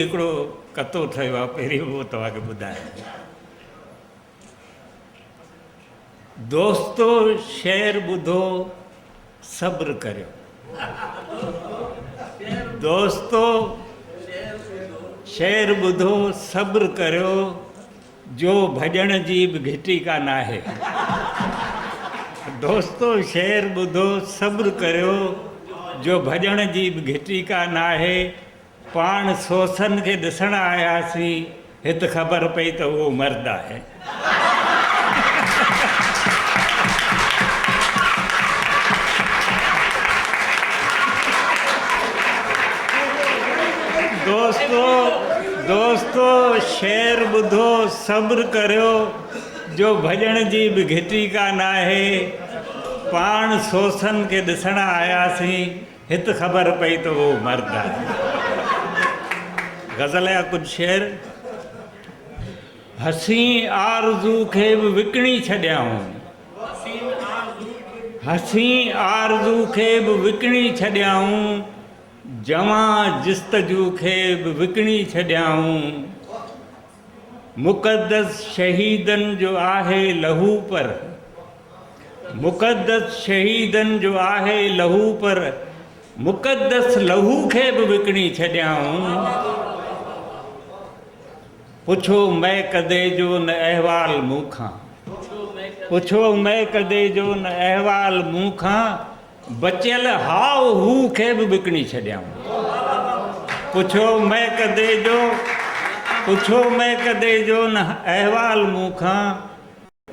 हिकिड़ो कतो ठहियो आहे, पहिरीं उहो तव्हांखे ॿुधायां। दोस्तो शेर ॿुधो सब्र करियो। दोस्तो शेर ॿुधो सब्र करियो, जो भॼण जी बि घिटी कान आहे। दोस्तो शेर ॿुधो सब्र करियो, जो भॼण जी बि घिटी कान आहे। पाण सोसन खे ॾिसण आयासीं, हिते ख़बर पई त उहो मर्द आहे। दोस्तो शेर ॿुधो सब्र करियो, जो भॼण जी बि घिटी कान आहे। पाण सोसन खे ॾिसण आयासीं, हिते ख़बर पई त उहो मर्द आहे। गज़ल जा कुझु शेर। हसी आरज़ू खे बि विकिणी छॾियाऊं, हसी आरज़ू खे बि विकिणी छॾियाऊं, जवां जिस्तजू खे बि विकिणी छॾियाऊं। मुक़दस शहीदनि जो आहे लहू पर, मुक़दस शहीदनि जो आहे लहू पर, मुक़दस लहू खे बि विकिणी छॾियाऊं। पुछो मैं कदे जो न अहवाल मूंखां, पुछो मैं कदे जो न अहवाल मूंखां, बचियल हाउ हू खे बि विकिणी छॾियाऊं। पुछो मैं कदे जो, पुछो मैं कदे जो न अहवाल मूंखां,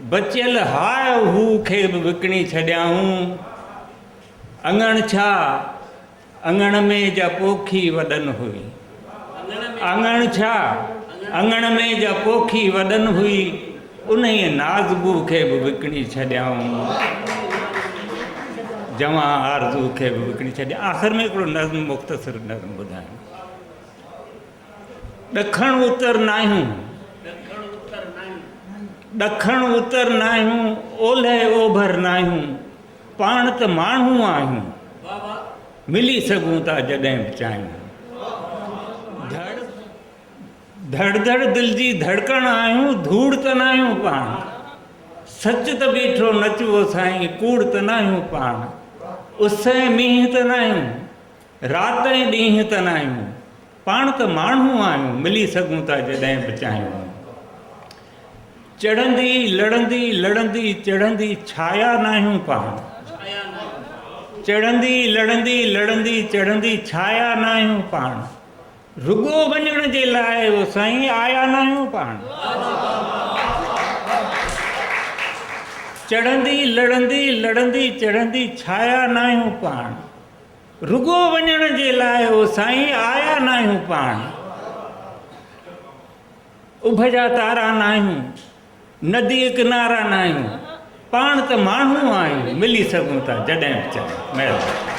बचियल हाउ हू खे बि विकिणी छॾियाऊं। अंगण छा अंगण में जा पोखी वॾनि हुई, अंगण छा अंगण में जा पोखी वॾनि हुई, उन नाज़बू खे बि विकिणी छॾियाऊं। जवां आरज़ू खे बि विकिणी छॾियाऊं। आख़िर में हिकिड़ो नज़्म मुख़्तसिर नज़्म ॿुधायां। ॾखण उतर नाहियूं, ॾखण उतर नाहियूं, ओलह ओभर नाहियूं, पाण त माण्हू आहियूं, मिली सघूं था जॾहिं बि चाहियूं। धड़ धड़ दिल जी धड़कण आहियूं, धूड़ त नाहियूं पाण, सच त बीठो नचुओ साईं, कूड़ त नाहियूं पाण। उस ऐं मींहं त नाहियूं, राति ऐं ॾींहं त नाहियूं, पाण त माण्हू आहियूं, मिली सघूं था जॾहिं बि चाहियूं। चढ़ंदी लड़ंदी लड़ंदी चढ़ंदी छाया नाहियूं पाण, चढ़ंदी लड़ंदी लड़ंदी चढ़ंदी छाया नाहियूं पाण, रुगो वञण जे लाइ वो साईं आया नाहियूं पाण। चढ़ंदी लड़ंदी लड़ंदी चढ़ंदी छाया नाहियूं पाण, रुगो वञण जे लाइ वो साईं आया नाहियूं पाण। उभ जा तारा नाहियूं, नदी किनारा नाहियूं, पाण त माण्हू आहियूं, मिली सघूं था जॾहिं बि चाहियूं। महिरबानी।